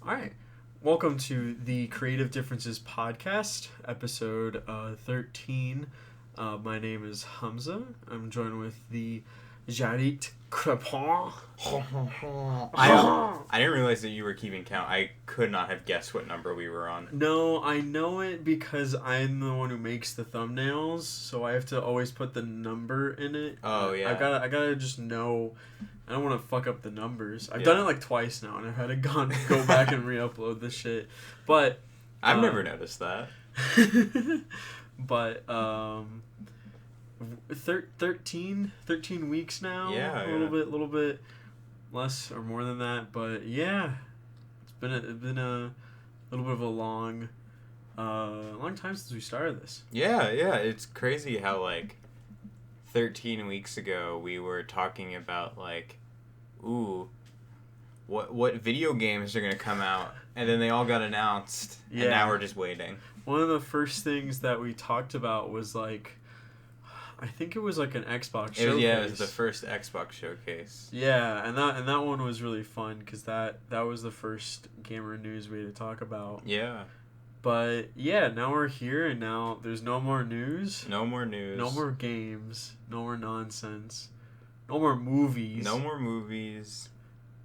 All right. Welcome to the Creative Differences podcast, episode 13. My name is Humza. I'm joined with the Jarrett Crepon. I didn't realize that you were keeping count. I could not have guessed what number we were on. No, I know it because I'm the one who makes the thumbnails, so I have to always put the number in it. Oh, yeah. I gotta just know. I don't want to fuck up the numbers. I've done it like twice now, and I've had to go back and re-upload the shit. But I've never noticed that. But 13 weeks now. Yeah, a little bit less or more than that. But yeah, it's been a little bit of a long time since we started this. Yeah. It's crazy how 13 weeks ago we were talking about what video games are gonna come out, and then they all got announced, and now we're just waiting. One of the first things that we talked about was I think it was an Xbox showcase. It was the first Xbox showcase. Yeah, and that one was really fun because that was the first gamer news we had to talk about. Yeah. But yeah, now we're here, and now there's no more news. No more news. No more games. No more nonsense. No more movies. No more movies.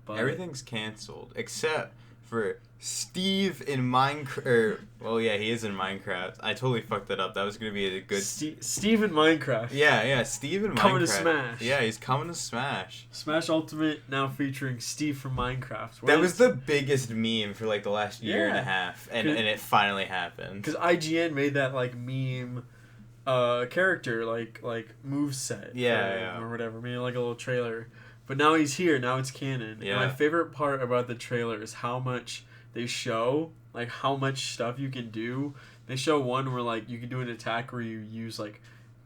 But everything's canceled except for Steve in Minecraft. Well, yeah, he is in Minecraft. I totally fucked that up. That was gonna be a good. Steve in Minecraft. Yeah, Steve in Minecraft. Coming to Smash. Yeah, he's coming to Smash. Smash Ultimate now featuring Steve from Minecraft. That was the biggest meme for the last year and a half, and it finally happened. Because IGN made that meme character moveset. Yeah. Or whatever. Made a little trailer. But now he's here. Now it's canon. Yeah. And my favorite part about the trailer is how much they show, how much stuff you can do. They show one where you can do an attack where you use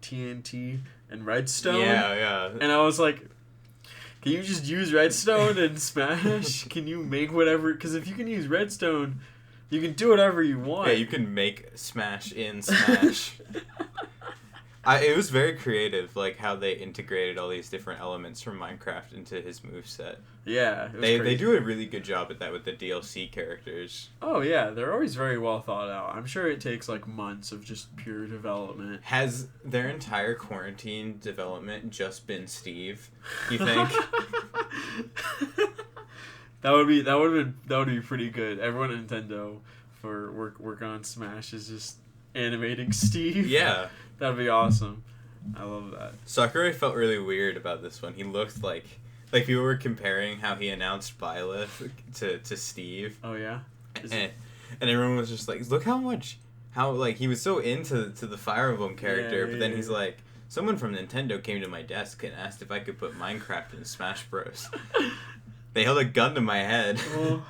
TNT and redstone. Yeah. And I was like, can you just use redstone and Smash? Can you make whatever? Because if you can use redstone, you can do whatever you want. Yeah, you can make Smash in Smash. It was very creative, how they integrated all these different elements from Minecraft into his moveset. Yeah, they do a really good job at that with the DLC characters. Oh yeah, they're always very well thought out. I'm sure it takes months of just pure development. Has their entire quarantine development just been Steve, you think? That would be pretty good. Everyone at Nintendo for work on Smash is just animating Steve. Yeah. That'd be awesome. I love that. Sakurai felt really weird about this one. He looked like people were comparing how he announced Byleth to Steve. Oh yeah. And everyone was just look how he was so into the Fire Emblem character, but then he's like, someone from Nintendo came to my desk and asked if I could put Minecraft in Smash Bros. They held a gun to my head. Oh,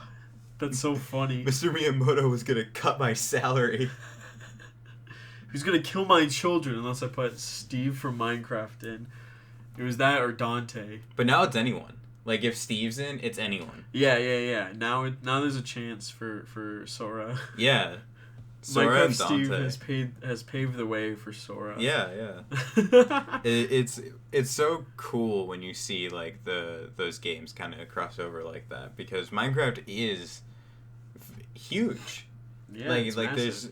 that's so funny. Mr. Miyamoto was gonna cut my salary. Who's gonna kill my children unless I put Steve from Minecraft in? It was that or Dante. But now it's anyone. If Steve's in, it's anyone. Yeah. Now there's a chance for Sora. Yeah. Sora and Dante. Steve has paved the way for Sora. Yeah. It's so cool when you see those games kind of cross over like that, because Minecraft is huge. Yeah,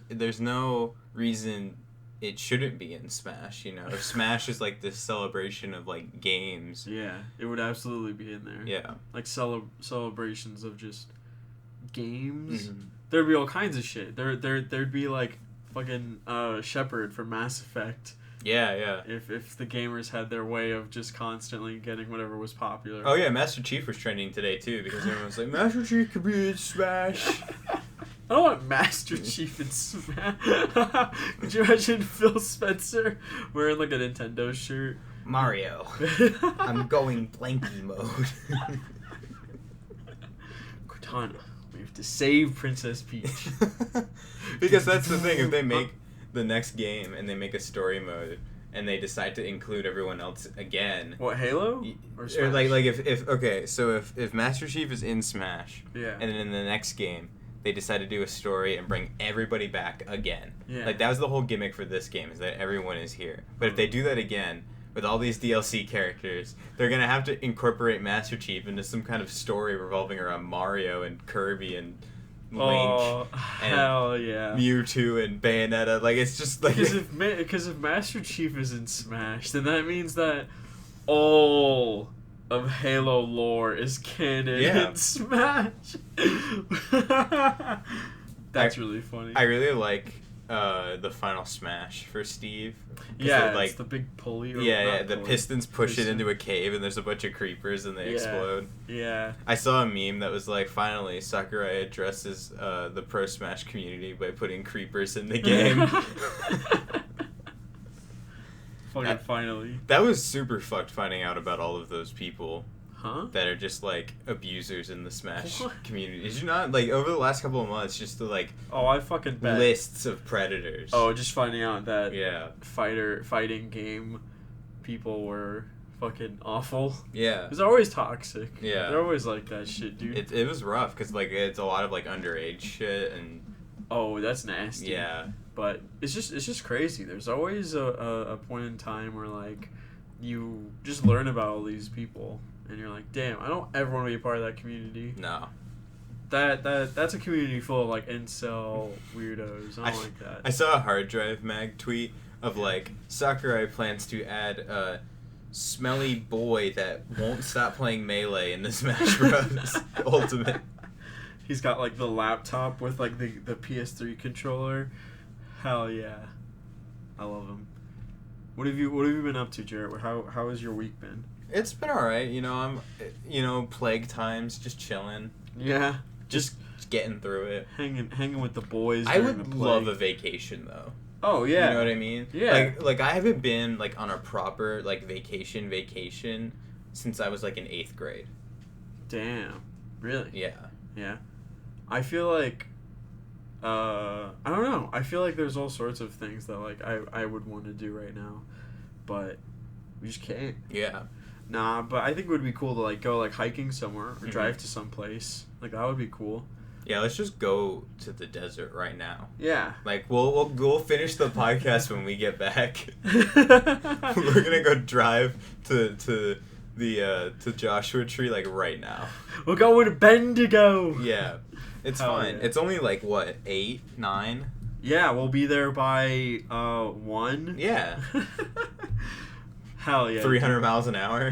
there's no reason it shouldn't be in Smash, If Smash is this celebration of games. Yeah, it would absolutely be in there. Yeah. Celebrations of just games. Mm-hmm. There'd be all kinds of shit. There'd be fucking Shepard from Mass Effect. Yeah. If the gamers had their way of just constantly getting whatever was popular. Oh yeah, Master Chief was trending today too, because everyone's like, Master Chief could be in Smash. I don't want Master Chief in Smash. Could you imagine Phil Spencer wearing a Nintendo shirt? Mario, I'm going blanky mode. Cortana, we have to save Princess Peach. Because that's the thing, if they make the next game and they make a story mode and they decide to include everyone else again. What, Halo? Or Smash? If Master Chief is in Smash, yeah, and then in the next game they decide to do a story and bring everybody back again. Yeah. That was the whole gimmick for this game, is that everyone is here. But if they do that again with all these DLC characters, they're going to have to incorporate Master Chief into some kind of story revolving around Mario and Kirby and Link, and hell yeah. Mewtwo and Bayonetta. Like, it's just like Because if Master Chief is in Smash, then that means that all of Halo lore is canon in Smash. That's really funny. I really like the final smash for Steve. Yeah, like, it's the big pulley. The pistons push it into a cave and there's a bunch of creepers and they explode. Yeah. I saw a meme that was like, finally, Sakurai addresses the Pro Smash community by putting creepers in the game. Finally. That was super fucked finding out about all of those people. Huh? That are just like abusers in the Smash community. Did you not, like, over the last couple of months, just the like I fucking bet. Lists of predators. Just finding out that fighting game people were fucking awful. Yeah. It's always toxic. Yeah. They're always like that shit, dude. It was rough because like it's a lot of like underage shit and. Oh, that's nasty. Yeah. But it's just crazy. There's always a point in time where like you just learn about all these people. And you're like, damn, I don't ever want to be a part of that community. No. That's a community full of like incel weirdos. I don't like that. I saw a Hard Drive Mag tweet of like Sakurai plans to add a smelly boy that won't stop playing Melee in the Smash Bros. Ultimate. He's got like the laptop with like the PS3 controller. Hell yeah. I love him. What have you been up to, Jarrett? How has your week been? It's been alright, I'm plague times, just chilling. Yeah. Just getting through it. Hanging with the boys. I would love a vacation though. Oh yeah. You know what I mean? Yeah. Like I haven't been like on a proper like vacation since I was like in 8th grade. Damn. Really? Yeah. Yeah. I feel like I don't know. I feel like there's all sorts of things that like I would want to do right now, but we just can't. Yeah. Nah, but I think it would be cool to like go like hiking somewhere or drive to some place. Like that would be cool. Yeah, let's just go to the desert right now. Yeah. Like we'll finish the podcast when we get back. We're gonna go drive to Joshua Tree like right now. We're going to Bendigo. Yeah. It's fine. Yeah. It's only like what, 8, 9? Yeah, we'll be there by 1. Yeah. Hell yeah. 300 miles an hour.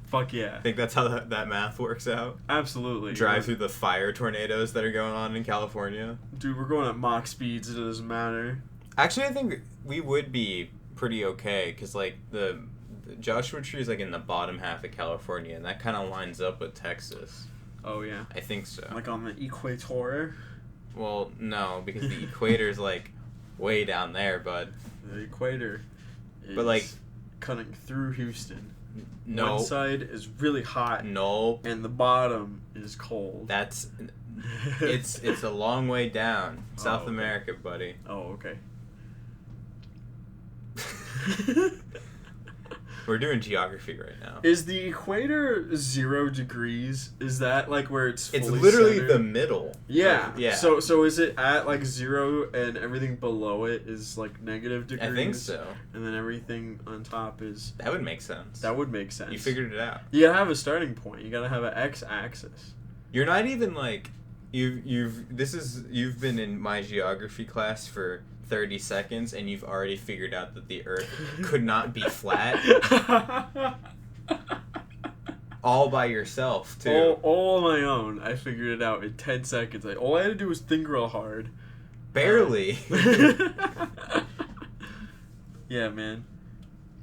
Fuck yeah. I think that's how that math works out. Absolutely. Drive through the fire tornadoes that are going on in California. Dude, we're going at Mach speeds. It doesn't matter. Actually, I think we would be pretty okay because like the Joshua Tree is like in the bottom half of California, and that kind of lines up with Texas. Oh yeah. I think so. Like on the equator. Well, no, because the equator is like way down there, bud. The equator is but like cutting through Houston. No. One side is really hot. No. And the bottom is cold. It's a long way down. South okay. America, buddy. Oh, okay. We're doing geography right now. Is the equator 0 degrees? Is that like where it's fully It's literally centered? the middle. Yeah. Yeah. So is it at like 0 and everything below it is like negative degrees? I think so. And then everything on top is... That would make sense. That would make sense. You figured it out. You gotta have a starting point. You gotta have an x-axis. You're not even like... You've been in my geography class for 30 seconds and you've already figured out that the Earth could not be flat. All by yourself, too. All on my own. I figured it out in 10 seconds. All I had to do was think real hard. Barely. Yeah, man.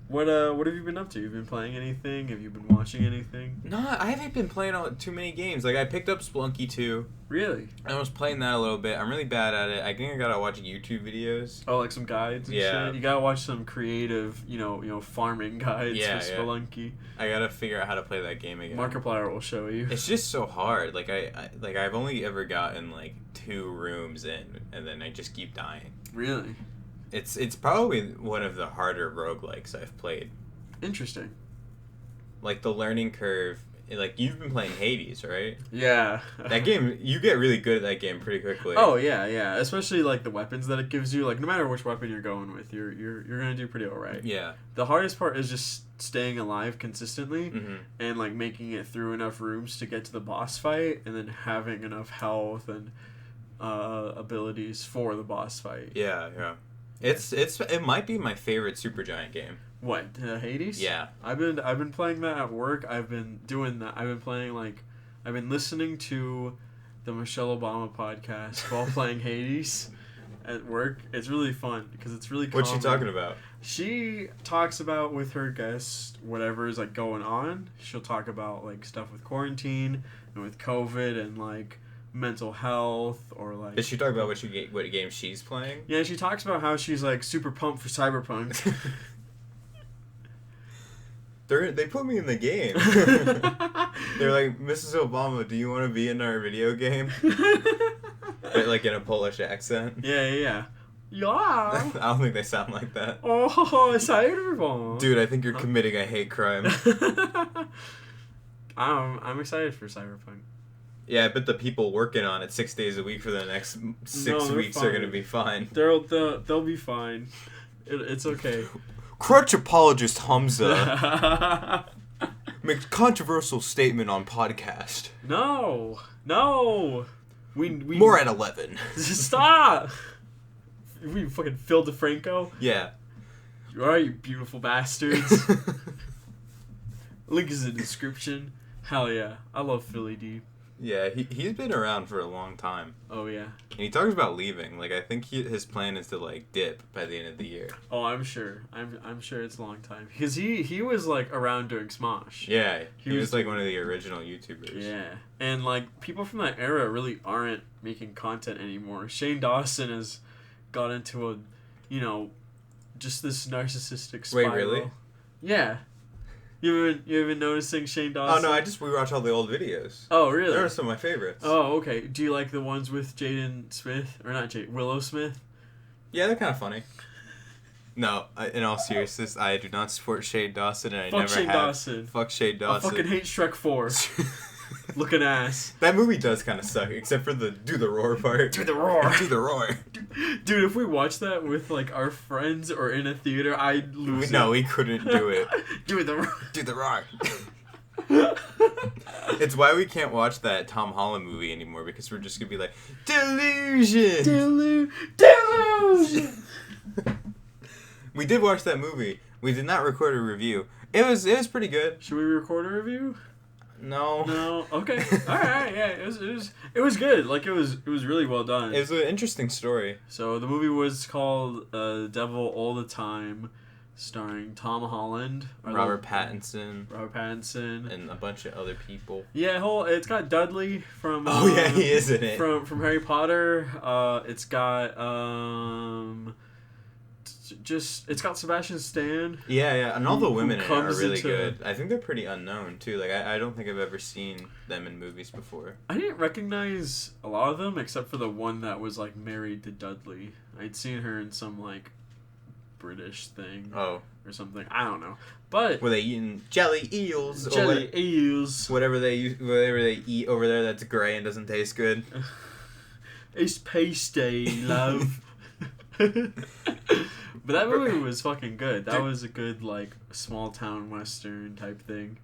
What have you been up to? You've been playing anything? Have you been watching anything? No, I haven't been playing too many games. Like, I picked up Splunky 2. Really? I was playing that a little bit. I'm really bad at it. I think I gotta watch YouTube videos. Oh, like some guides and shit? You gotta watch some creative, farming guides for Spelunky. I gotta figure out how to play that game again. Markiplier will show you. It's just so hard. Like, I've only ever gotten, like, 2 rooms in, and then I just keep dying. Really? It's probably one of the harder roguelikes I've played. Interesting. Like, the learning curve like you've been playing Hades, right? Yeah. That game, you get really good at that game pretty quickly. Oh yeah. Especially like the weapons that it gives you. Like no matter which weapon you're going with, you're gonna do pretty alright. Yeah. The hardest part is just staying alive consistently Mm-hmm. and like making it through enough rooms to get to the boss fight, and then having enough health and abilities for the boss fight. Yeah. It might be my favorite Supergiant game. What, Hades? Yeah. I've been playing that at work. I've been doing that. I've been listening to the Michelle Obama podcast while playing Hades at work. It's really fun because it's really calming. What's she talking about? She talks about with her guests whatever is like going on. She'll talk about like stuff with quarantine and with COVID and like mental health or like. Did she talk about what game she's playing? Yeah, she talks about how she's like super pumped for Cyberpunk. They put me in the game. They're like, Mrs. Obama, do you want to be in our video game? But like in a Polish accent. Yeah. I don't think they sound like that. Oh, Cyberpunk. Dude, I think you're committing a hate crime. I'm excited for Cyberpunk. Yeah, I bet the people working on it 6 days a week for the next 6 weeks are gonna be fine. They'll be fine. It's okay. Crutch apologist Humza makes controversial statement on podcast. No. We More at 11. Stop. We fucking Phil DeFranco. Yeah. You are, you beautiful bastards. Link is in the description. Hell yeah, I love Philly D. Yeah, he's been around for a long time. Oh yeah. And he talks about leaving. Like I think his plan is to like dip by the end of the year. Oh, I'm sure. I'm sure it's a long time because he was like around doing Smosh. Yeah, he was like one of the original YouTubers. Yeah, and like people from that era really aren't making content anymore. Shane Dawson has got into a, just this narcissistic spiral. Wait, really? Yeah. You've been noticing Shane Dawson? Oh no, I just rewatch all the old videos. Oh really? They're some of my favorites. Oh okay. Do you like the ones with Jaden Smith or not Willow Smith? Yeah, they're kind of funny. No, in all seriousness, I do not support Shane Dawson, and I never Shane have. Dawson. Fuck Shane Dawson. I fucking hate Shrek 4. Looking ass. That movie does kind of suck, except for the do the roar part. Do the roar. Do the roar. Dude, if we watched that with like our friends or in a theater, I'd lose. No, we couldn't do it. Do the roar. Do the roar. It's why we can't watch that Tom Holland movie anymore, because we're just gonna be like, delusion. Delusion. We did watch that movie. We did not record a review. It was pretty good. Should we record a review? No. Okay. All right. Yeah. It was good. Like it was really well done. It was an interesting story. So the movie was called Devil All the Time, starring Tom Holland, Robert Pattinson, and a bunch of other people. Yeah. It's got Dudley from. Oh yeah, he is in it. From Harry Potter. It's got it's got Sebastian Stan. Yeah, and all the women in it are really into... good. I think they're pretty unknown too. Like I don't think I've ever seen them in movies before. I didn't recognize a lot of them except for the one that was like married to Dudley. I'd seen her in some like British thing. Oh. Or something. I don't know. But were they eating jelly eels? Eels. Whatever they eat over there that's gray and doesn't taste good. It's pasty, love. But that movie was fucking good. That was a good, like, small town western type thing.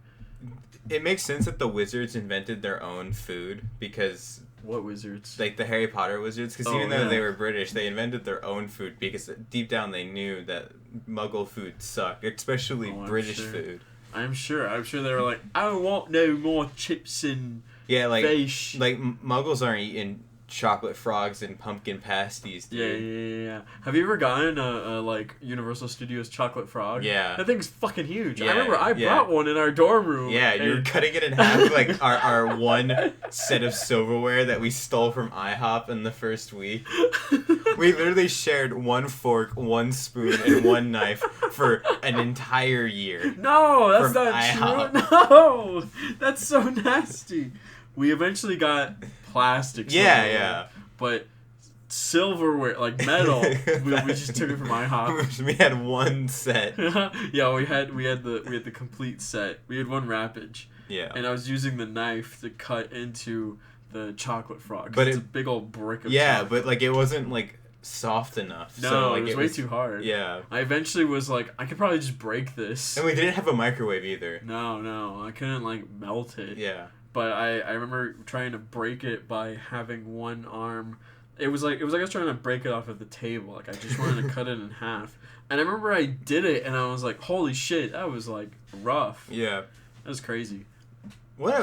It makes sense that the wizards invented their own food because... What wizards? Like the Harry Potter wizards. Because even though they were British, they invented their own food because deep down they knew that Muggle food sucked, especially British food. I'm sure they were like, I don't want no more chips and fish. Like Muggles aren't eating chocolate frogs and pumpkin pasties, dude. Yeah. Have you ever gotten a like Universal Studios chocolate frog? Yeah. That thing's fucking huge. Yeah, I remember I brought one in our dorm room. Yeah, you were cutting it in half, like our one set of silverware that we stole from IHOP in the first week. We literally shared one fork, one spoon, and one knife for an entire year. No, that's not IHOP. true. No, that's so nasty. We eventually got plastic silverware, yeah. But silverware, like metal, we just took it from IHOP. We had one set. Yeah, we had the complete set. We had one wrappage. Yeah. And I was using the knife to cut into the chocolate frog. But it's a big old brick of yeah, chocolate. but like it wasn't like soft enough. No, so, like, it was way too hard. Yeah. I eventually was like, I could probably just break this. And we didn't have a microwave either. No, I couldn't like melt it. Yeah. But I remember trying to break it by having one arm. It was like I was trying to break it off of the table. Like I just wanted to cut it in half. And I remember I did it, and I was like, "Holy shit, that was like rough." Yeah. That was crazy. What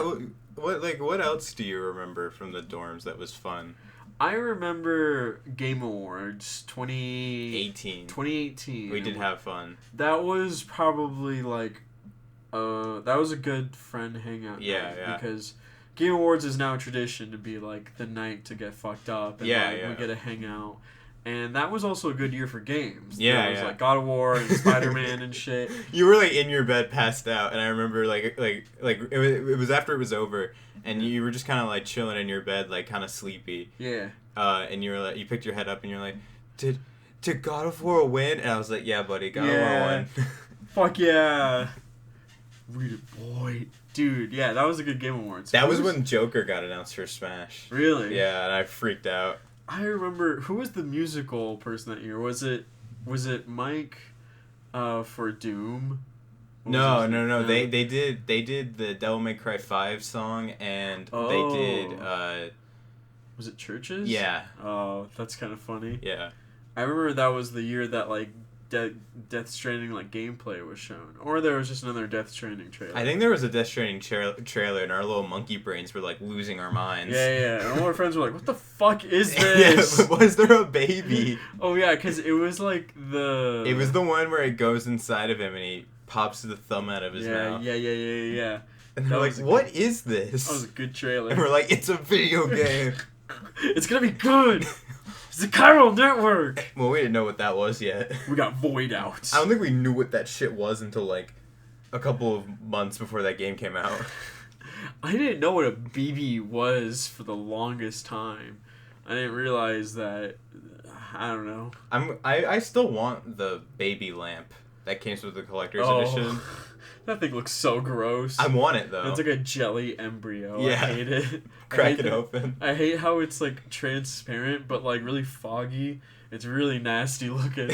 else do you remember from the dorms that was fun? I remember Game Awards 2018. We did have fun. That was probably like, that was a good friend hangout. Yeah, night yeah. Because Game Awards is now a tradition to be like the night to get fucked up and we get to hang out. And that was also a good year for games. Yeah, there was like God of War and Spider-Man and shit. You were like in your bed passed out, and I remember like it was after it was over, and you were just kind of like chilling in your bed, like kind of sleepy. Yeah. And you were like, you picked your head up, and you're like, did God of War win? And I was like, yeah, buddy, God of War won. Fuck yeah. Read it, boy. Dude, yeah, that was a good Game Awards. That was when Joker got announced for Smash. Really? Yeah, and I freaked out. I remember, who was the musical person that year? Was it Mike for Doom? No. They did the Devil May Cry 5 song, and they did was it Churches? Yeah. Oh, that's kind of funny. Yeah. I remember that was the year that like Death Stranding like gameplay was shown, or there was just another Death Stranding trailer. I think there was a Death Stranding trailer, and our little monkey brains were like losing our minds. Yeah. And all our friends were like, "What the fuck is this?" Yeah, but was there a baby? Oh yeah, because it was like the. It was the one where it goes inside of him and he pops the thumb out of his mouth. Yeah. And they're like, "What is this?" That was a good trailer. And we're like, "It's a video game. It's gonna be good." It's the Chiral Network! Well, we didn't know what that was yet. We got Void out. I don't think we knew what that shit was until, like, a couple of months before that game came out. I didn't know what a BB was for the longest time. I didn't realize that... I don't know. I still want the baby lamp that came with the collector's edition. That thing looks so gross. I want it, though. It's like a jelly embryo. Yeah. I hate it. Crack it open. I hate how it's like transparent but like really foggy. It's really nasty looking.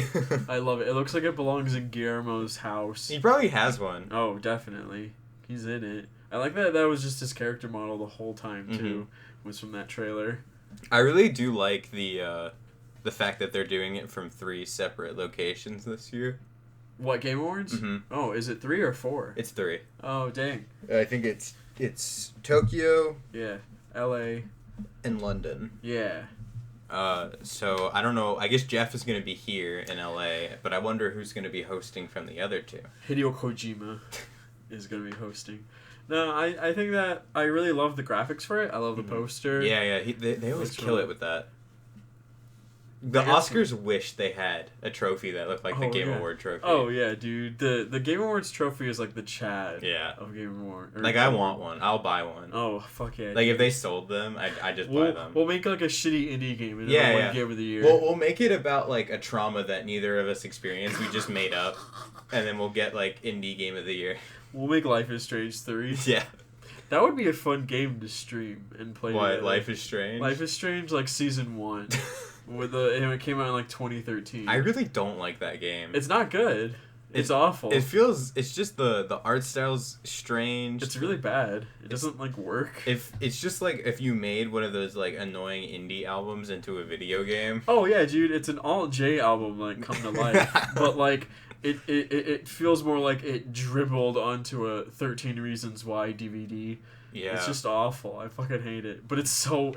I love it. It looks like it belongs in Guillermo's house. He probably has one. Oh, definitely. He's in it. I like that was just his character model the whole time too. Was from that trailer. I really do like the fact that they're doing it from 3 separate locations this year. What, Game Awards? Mm-hmm. Oh, is it 3 or 4? It's 3. Oh, dang. I think it's Tokyo. Yeah. L.A. And London. Yeah. So, I don't know. I guess Jeff is going to be here in L.A., but I wonder who's going to be hosting from the other 2. Hideo Kojima is going to be hosting. No, I think that I really love the graphics for it. I love the poster. Yeah. They always kill it with that. The They got Oscars wish they had a trophy that looked like the Game Award trophy. Oh, yeah, dude. The Game Awards trophy is like the Chad Yeah. of Game Award. Like, I want one. I'll buy one. Oh, fuck yeah. Like, dude. if they sold them, I'd just buy them. We'll make like a shitty indie game and Yeah, win yeah. Game of the Year. We'll make it about, like, a trauma that neither of us experienced. We just made up. And then we'll get, like, Indie Game of the Year. We'll make Life is Strange 3. Yeah. That would be a fun game to stream and play. What, together. Life is Strange? Life is Strange, like, Season 1. And it came out in, like, 2013. I really don't like that game. It's not good. It's awful. It's just the art style's strange. It's really bad. It doesn't, like, work. It's just like if you made one of those, like, annoying indie albums into a video game. Oh, yeah, dude. It's an Alt-J album, like, come to life. But, like... It feels more like it dribbled onto a 13 Reasons Why DVD. Yeah. It's just awful. I fucking hate it. But it's so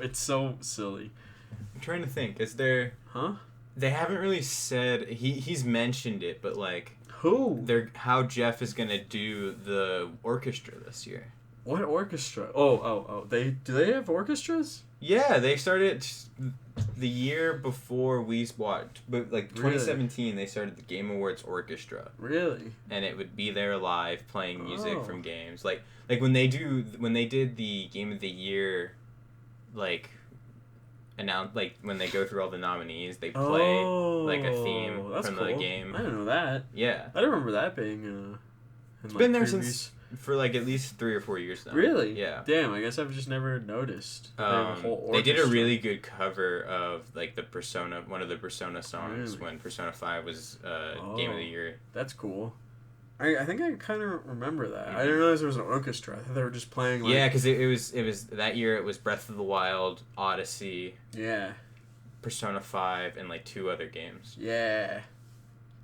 silly. I'm trying to think. Is there... Huh? They haven't really said... He's mentioned it, but, like... Who? How Jeff is going to do the orchestra this year. What orchestra? Oh. Do they have orchestras? Yeah, they started the year before we watched, but like 2017, they started the Game Awards Orchestra. Really? And it would be there live playing music from games, like when they did the Game of the Year, like when they go through all the nominees, they play like a theme from the game. I didn't know that. Yeah, I don't remember that being. It's been there since for like at least 3 or 4 years now. Really? Yeah. Damn, I guess I've just never noticed. They have a whole They did a orchestra. really good cover of like the Persona, one of the Persona songs Really? when Persona 5 was Game of the Year. That's cool. I think I kind of remember that. I didn't realize there was an orchestra. I thought they were just playing like... Yeah, because it was that year. It was Breath of the Wild, Odyssey, Yeah. Persona 5, and like 2 other games. Yeah.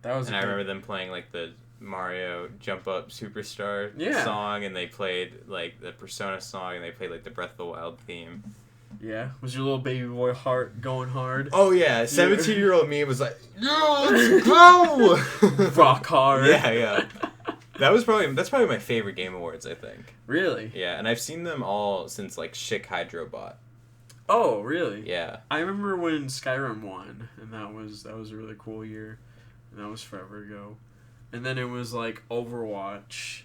That was. And I remember them playing like the Mario Jump Up Superstar Yeah. song, and they played like the Persona song, and they played like the Breath of the Wild theme. Yeah. Was your little baby boy heart going hard? Oh yeah, 17-year-old me was like, "Yo, let's go!" Rock hard. Yeah. That's probably my favorite Game Awards, I think. Really? Yeah, and I've seen them all since like Chick Hydrobot. Oh, really? Yeah. I remember when Skyrim won, and that was a really cool year, and that was forever ago. And then it was like Overwatch.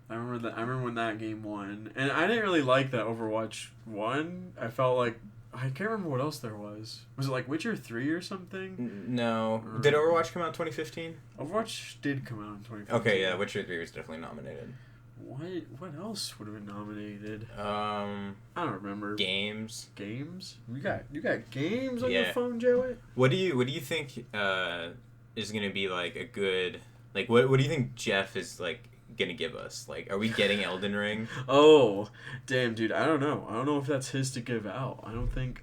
I remember when that game won, and I didn't really like that Overwatch won. I felt like I can't remember what else there was. Was it like Witcher 3 or something? No. Did Overwatch come out in 2015? Overwatch did come out in 2015. Okay, yeah, Witcher 3 was definitely nominated. What else would have been nominated? I don't remember. Games. Games? You got games on Yeah. your phone, Jarrett? What do you think is gonna be like a good what do you think Jeff is like gonna give us? Like, are we getting Elden Ring? Oh, damn, dude! I don't know. I don't know if that's his to give out. I don't think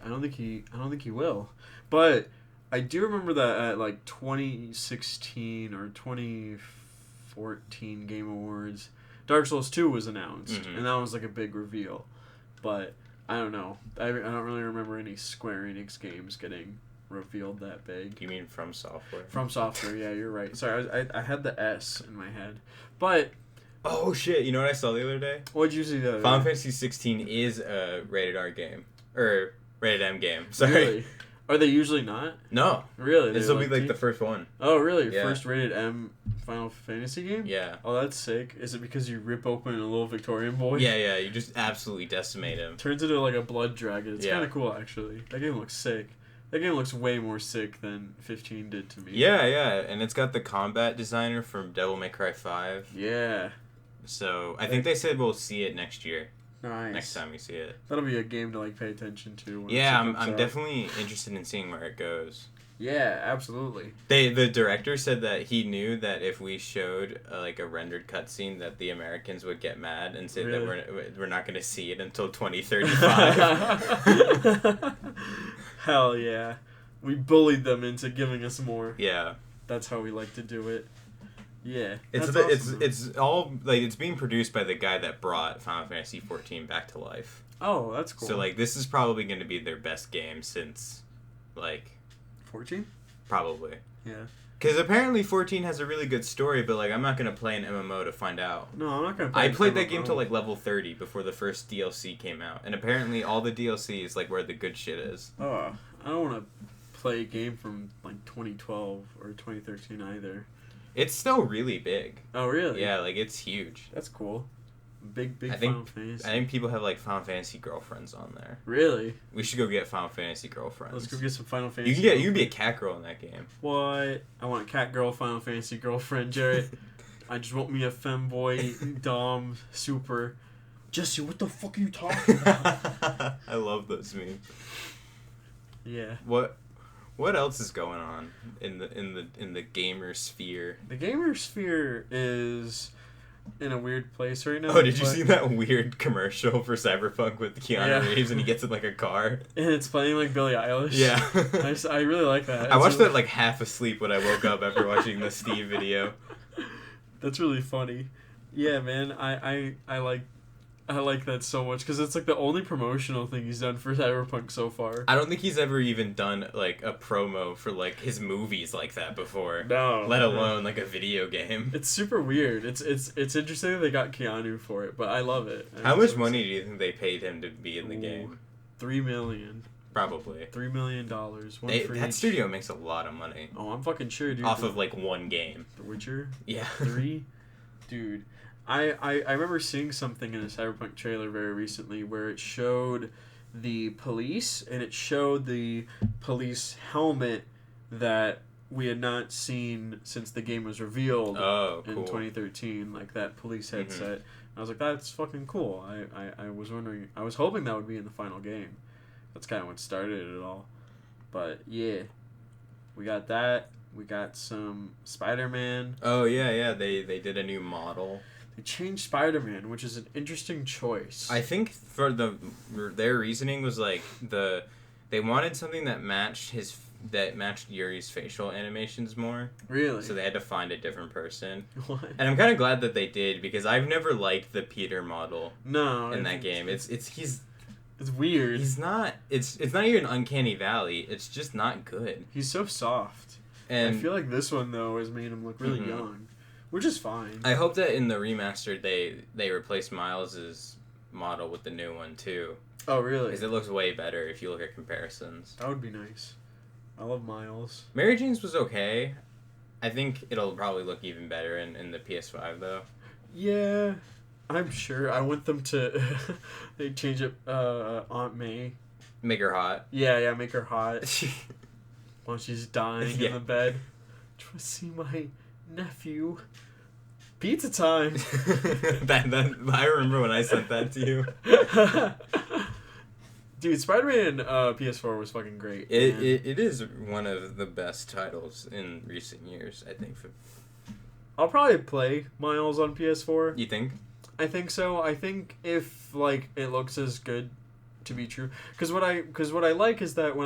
he will. But I do remember that at like 2016 or 2014 Game Awards, Dark Souls 2 was announced, and that was like a big reveal. But I don't know. I don't really remember any Square Enix games getting revealed that big. You mean From Software? From Software, yeah, you're right. Sorry, I had the S in my head. But oh shit! You know what I saw the other day? what'd you see the other Final day? Fantasy 16 is a rated R game or rated M game. Sorry. Really? Are they usually not? No. Really? This will be like the first one. Oh, really? Yeah. First rated M Final Fantasy game? Yeah. Oh, that's sick. Is it because you rip open a little Victorian boy? Yeah. You just absolutely decimate him. Turns into like a blood dragon. It's Yeah. kind of cool, actually. That game looks sick. That game looks way more sick than 15 did to me. Yeah, and it's got the combat designer from Devil May Cry 5. Yeah. So I think they said we'll see it next year. Nice. Next time we see it. That'll be a game to like pay attention to. When Yeah, it comes I'm out. definitely interested in seeing where it goes. Yeah, absolutely. The director said that he knew that if we showed like a rendered cutscene, that the Americans would get mad and say Really? that we're not going to see it until 2035. Hell yeah. We bullied them into giving us more. Yeah. That's how we like to do it. Yeah. It's that's awesome. it's all like it's being produced by the guy that brought Final Fantasy 14 back to life. Oh, that's cool. So like this is probably going to be their best game since like 14? probably. Yeah. Cuz apparently 14 has a really good story, but like I'm not going to play an MMO to find out. No, I'm not going to play I played that MMO. game till like level 30 before the first DLC came out. And apparently all the DLC is like where the good shit is. Oh, I don't want to play a game from like 2012 or 2013 either. It's still really big. Oh, really? Yeah, like it's huge. That's cool. Big I Final think Fantasy. I think people have like Final Fantasy girlfriends on there. Really? We should go get Final Fantasy girlfriends. Let's go get some Final Fantasy. You can be a cat girl in that game. What? I want a cat girl Final Fantasy girlfriend, Jarrett. I just want me a femboy dom super. Jesse, what the fuck are you talking about? I love those memes. Yeah. What else is going on in the gamer sphere? The gamer sphere is in a weird place right now. Oh, did you see that weird commercial for Cyberpunk with Keanu Yeah. Reeves and he gets in like a car? And it's playing like Billie Eilish. Yeah. I really like that. I It's watched really- that like half asleep when I woke up after watching the Steve video. That's really funny. Yeah, man. I like that so much because it's like the only promotional thing he's done for Cyberpunk so far. I don't think he's ever even done like a promo for like his movies like that before. No. Let alone like a video game. It's super weird. It's interesting that they got Keanu for it, but I love it. How much money do you think they paid him to be in the Ooh, game? $3 million. Probably. $3 million. That each. studio makes a lot of money. Oh, I'm fucking sure, dude. Off of like one game. The Witcher Yeah. 3, dude. I remember seeing something in a Cyberpunk trailer very recently where it showed the police and it showed the police helmet that we had not seen since the game was revealed Oh, in cool. 2013, like that police headset. I was like, that's fucking cool. I was wondering, I was hoping that would be in the final game. That's kind of what started it all. But yeah, we got that. We got some Spider-Man. Oh yeah. They did a new model. They changed Spider-Man, which is an interesting choice. I think for their reasoning was like they wanted something that matched Yuri's facial animations more. Really? So they had to find a different person. What? And I'm kind of glad that they did, because I've never liked the Peter model. No. In that game, it's weird. He's not. It's not even Uncanny Valley. It's just not good. He's so soft. And I feel like this one though has made him look really young, which is fine. I hope that in the remastered they replace Miles's model with the new one too. Oh really? Because it looks way better if you look at comparisons. That would be nice. I love Miles. Mary Jane's was okay. I think it'll probably look even better in the PS5 though. Yeah, I'm sure. I want them to they change it Aunt May. Make her hot. Yeah, make her hot. While she's dying in the bed. Do you want to see my nephew? Pizza time. that I remember when I sent that to you. Dude, Spider-Man PS4 was fucking great. It is one of the best titles in recent years, I think. I'll probably play Miles on PS4. You think? I think so. I think if like it looks as good to be true, because what I like is that when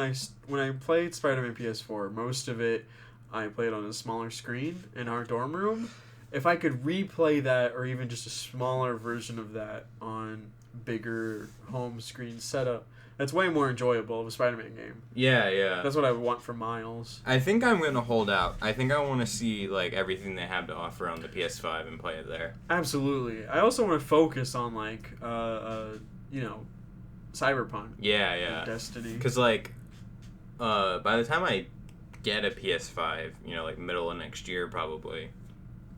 I played Spider-Man PS4, most of it I played on a smaller screen in our dorm room. If I could replay that, or even just a smaller version of that on bigger home screen setup, that's way more enjoyable of a Spider-Man game. Yeah. That's what I want for Miles. I think I'm gonna hold out. I think I want to see like everything they have to offer on the PS5 and play it there. Absolutely. I also want to focus on like Cyberpunk. Yeah. Destiny. Because like, by the time I get a PS5, like middle of next year probably,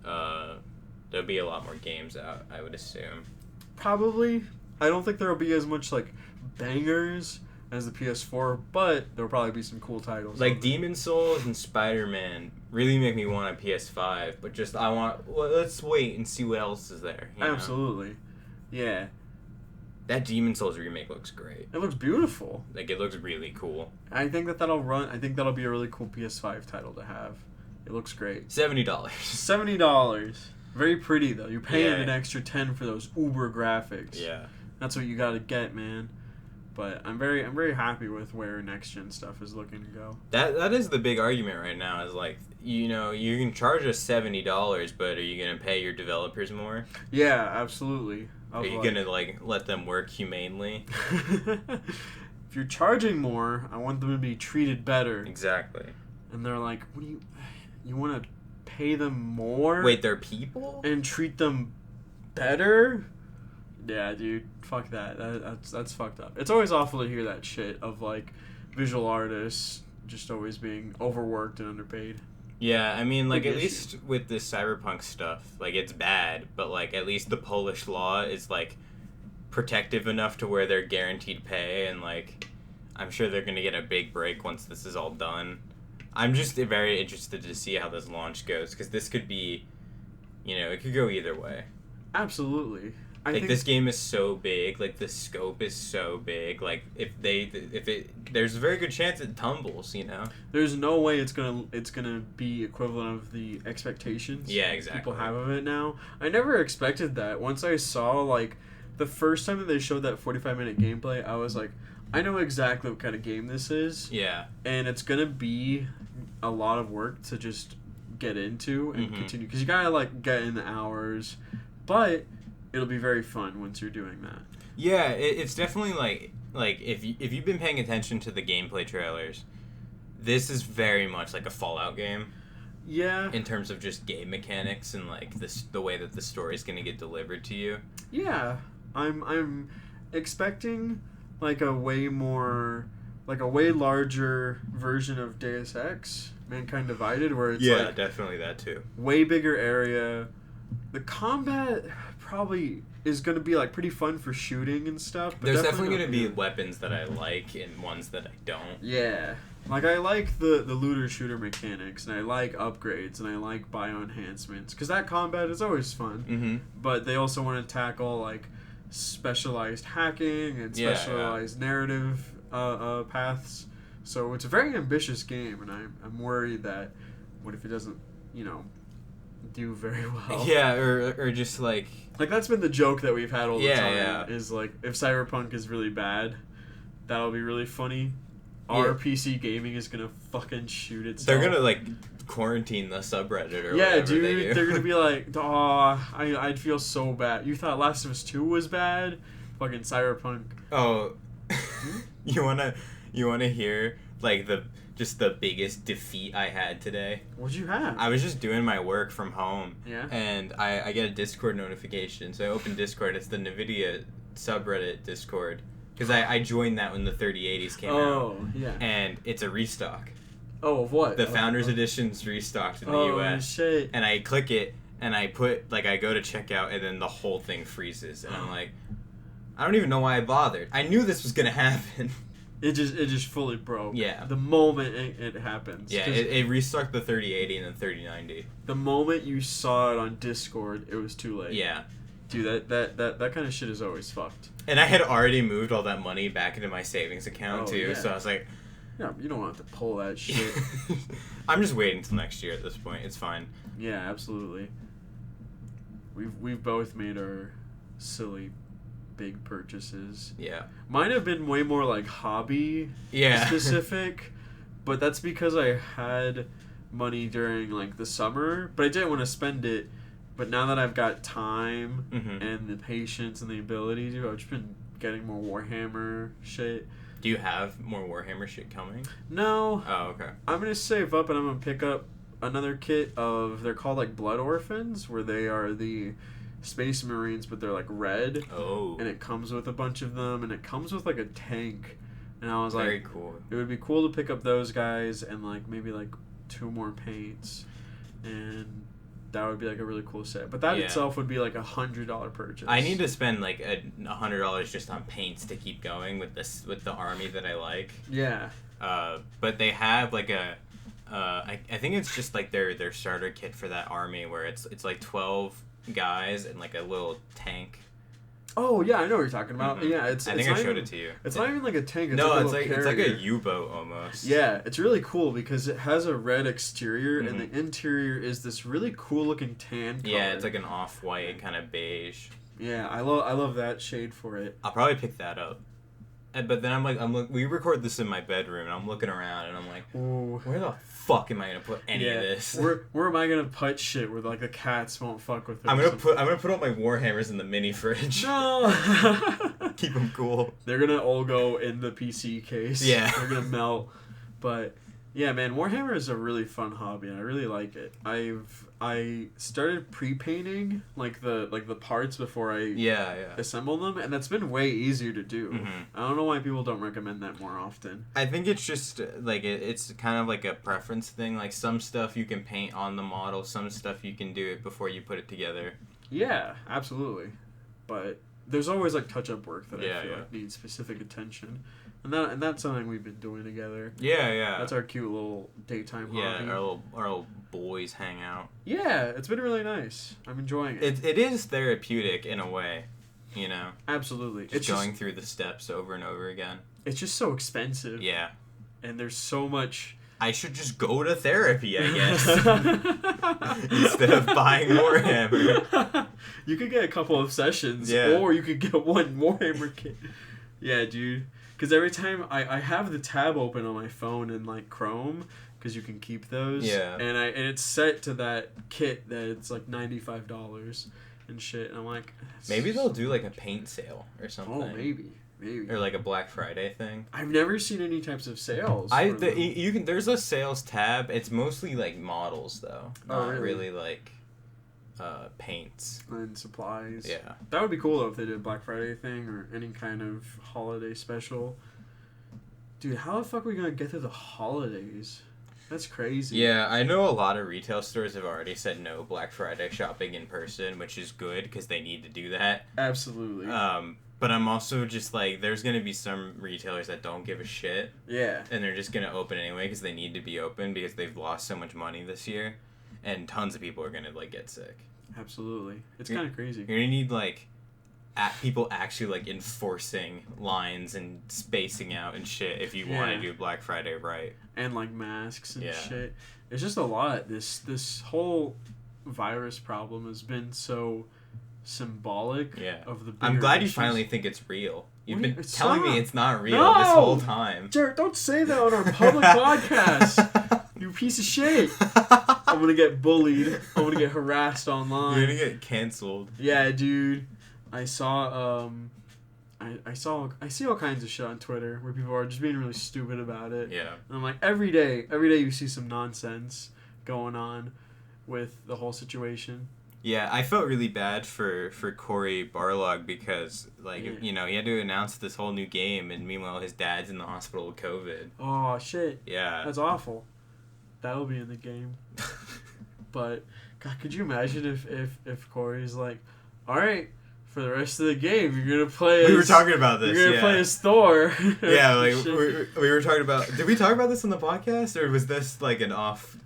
there'll be a lot more games out, I would assume. Probably. I don't think there'll be as much like bangers as the PS4, but there'll probably be some cool titles. Like Demon Souls and Spider-Man really make me want a PS5, but just let's wait and see what else is there. Absolutely. Yeah. That Demon Souls remake looks great. It looks beautiful. Like, it looks really cool. I think that'll be a really cool PS5 title to have. It looks great. $70. $70. Very pretty though. You're paying an extra $10 for those uber graphics. Yeah. That's what you gotta get, man. But I'm very happy with where next gen stuff is looking to go. That is the big argument right now. Is like, you can charge us $70, but are you gonna pay your developers more? Yeah, absolutely. Are you gonna let them work humanely? If you're charging more, I want them to be treated better. Exactly. And they're like, what do you want to pay them more? Wait, they're people? And treat them better? Yeah, dude, fuck that. That's fucked up. It's always awful to hear that shit of like visual artists just always being overworked and underpaid. Yeah, I mean, like, at least with this cyberpunk stuff, like, it's bad, but like at least the Polish law is like protective enough to where they're guaranteed pay, and like I'm sure they're gonna get a big break once this is all done. I'm just very interested to see how this launch goes, because this could be, it could go either way. Absolutely. I think this game is so big, like the scope is so big, like there's a very good chance it tumbles, There's no way it's gonna be equivalent of the expectations people have of it now. I never expected that. Once I saw like the first time that they showed that 45-minute gameplay, I was like, I know exactly what kind of game this is. Yeah. And it's gonna be a lot of work to just get into and continue, because you gotta like get in the hours, but it'll be very fun once you're doing that. Yeah, it's definitely like if you've been paying attention to the gameplay trailers, this is very much like a Fallout game. Yeah. In terms of just game mechanics and like the way that the story's gonna get delivered to you. Yeah, I'm expecting like a way larger version of Deus Ex, Mankind Divided, where it's definitely that too. Way bigger area. The combat probably is going to be like pretty fun for shooting and stuff. But There's definitely going to be not- weapons that I like and ones that I don't. Yeah. Like, I like the looter-shooter mechanics, and I like upgrades, and I like bio-enhancements, because that combat is always fun. Mm-hmm. But they also want to tackle, like, specialized hacking and specialized narrative paths. So it's a very ambitious game, and I'm worried that what if it doesn't, do very well. Yeah, or just like... Like, that's been the joke that we've had all the time, Yeah. is, like, if Cyberpunk is really bad, that'll be really funny. Our PC gaming is gonna fucking shoot itself. They're gonna, like, quarantine the subreddit or yeah, whatever dude, they do. they're gonna be like, I'd feel so bad. You thought Last of Us 2 was bad? Fucking Cyberpunk. Oh, you wanna hear, like, the biggest defeat I had today? What'd you have? I was just doing my work from home. Yeah. And I get a Discord notification. So I open Discord. It's the NVIDIA subreddit Discord. Because I joined that when the 3080s came out. Oh, yeah. And it's a restock. Oh, of what? The Founders Edition's restocked in the US. Oh, shit. And I click it, and I put, like, I go to checkout, and then the whole thing freezes. And I'm like, I don't even know why I bothered. I knew this was going to happen. It just fully broke. Yeah. The moment it happens. Yeah, it restocked the 3080 and the 3090. The moment you saw it on Discord, it was too late. Yeah. Dude, that kind of shit is always fucked. And I had already moved all that money back into my savings account, too. Yeah. So I was like... Yeah, you don't have to pull that shit. I'm just waiting until next year at this point. It's fine. Yeah, absolutely. We've both made our silly big purchases. Yeah. Mine have been way more like hobby specific, but that's because I had money during like the summer, but I didn't want to spend it. But now that I've got time and the patience and the ability to, I've just been getting more Warhammer shit. Do you have more Warhammer shit coming? No. Oh, okay. I'm going to save up and I'm going to pick up another kit of, they're called like Blood Orphans, where they are the Space Marines, but they're like red. Oh. And it comes with a bunch of them, and it comes with like a tank. And I was like, very cool. It would be cool to pick up those guys and like maybe like 2 more paints. And that would be like a really cool set. But that itself would be like $100 purchase. I need to spend like $100 just on paints to keep going with the army that I like. Yeah. But they have like I think it's just like their starter kit for that army where it's like 12 guys and like a little tank. Oh yeah, I know what you're talking about. Mm-hmm. Yeah, I think I showed it to you. It's not even like a tank. It's like a U-boat almost. Yeah, it's really cool because it has a red exterior and the interior is this really cool looking tan color. Yeah, it's like an off-white kind of beige. Yeah, I love that shade for it. I'll probably pick that up. But then we record this in my bedroom and I'm looking around and I'm like, ooh, where the fuck am I gonna put any of this? Where am I gonna put shit where like the cats won't fuck with it? I'm gonna put all my Warhammers in the mini fridge. No. Keep them cool. They're gonna all go in the PC case. Yeah. They're gonna melt. But yeah, man, Warhammer is a really fun hobby and I really like it. I started pre-painting like the parts before I assemble them, and that's been way easier to do. Mm-hmm. I don't know why people don't recommend that more often. I think it's just like it's kind of like a preference thing. Like some stuff you can paint on the model, some stuff you can do it before you put it together. Yeah, absolutely. But there's always like touch-up work that I feel yeah. like needs specific attention. And that's something we've been doing together. Yeah. That's our cute little daytime hobby. Yeah, our little boys hang out. Yeah, it's been really nice. I'm enjoying it. It is therapeutic in a way, you know. Absolutely. It's going through the steps over and over again. It's just so expensive. Yeah. And there's so much. I should just go to therapy, I guess. Instead of buying Warhammer. You could get a couple of sessions, yeah. Or you could get one Warhammer kit. Yeah, dude. Because every time I have the tab open on my phone in like Chrome, because you can keep those. Yeah. And it's set to that kit that it's like $95 and shit. And I'm like, maybe they'll do like a paint sale or something. Oh, maybe. Or like a Black Friday thing. I've never seen any types of sales. You can. There's a sales tab. It's mostly like models though, not really like paints and supplies. Yeah, that would be cool though if they did a Black Friday thing or any kind of holiday special. Dude, how the fuck are we gonna get through the holidays? That's crazy. Yeah, I know a lot of retail stores have already said no Black Friday shopping in person, which is good because they need to do that. Absolutely. But I'm also just like, there's going to be some retailers that don't give a shit. Yeah. And they're just going to open anyway because they need to be open because they've lost so much money this year. And tons of people are going to, like, get sick. Absolutely. It's kind of crazy. You're going to need, like, people actually, like, enforcing lines and spacing out and shit if you want to do Black Friday right. And, like, masks and shit. It's just a lot. This whole virus problem has been so symbolic of the bigger I'm glad issues. you finally think it's real. You've been It's telling not. me it's not real this whole time. Jarrett, don't say that on our public podcast. You piece of shit. I'm gonna get bullied. I'm gonna get harassed online. You're gonna get canceled. Yeah, dude. I saw I see all kinds of shit on Twitter where people are just being really stupid about it. Yeah. And I'm like, every day you see some nonsense going on with the whole situation. Yeah, I felt really bad for Corey Barlog because, like, you know, he had to announce this whole new game, and meanwhile his dad's in the hospital with COVID. Oh, shit. Yeah. That's awful. That'll be in the game. But, God, could you imagine if Corey's like, all right, for the rest of the game, you're going to play We were talking about this, You're going to play as Thor. Yeah, like, we were talking about... Did we talk about this on the podcast, or was this, like, an off...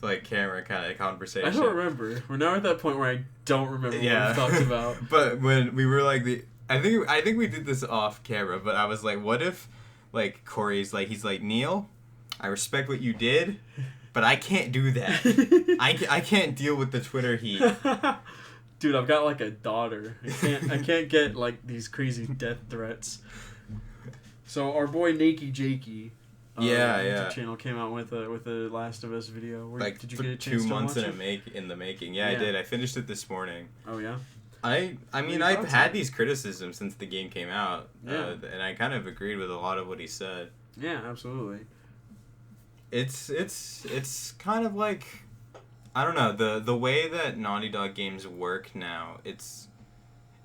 like camera kind of conversation? I don't remember. We're now at that point where I don't remember what we talked about. But when we were like I think we did this off camera, but I was like, what if like Corey's like, he's like, Neil, I respect what you did, but I can't do that. I can't deal with the Twitter heat. Dude, I've got like a daughter. I can't get like these crazy death threats. So our boy Nakey Jakey YouTube channel came out with a Last of Us video. Like, did you get a chance 2 to months watch it? in the making. Yeah, I did. I finished it this morning. Oh yeah. I mean, I've had these criticisms since the game came out. Yeah. And I kind of agreed with a lot of what he said. Yeah, absolutely. It's kind of like, I don't know, the way that Naughty Dog games work now. It's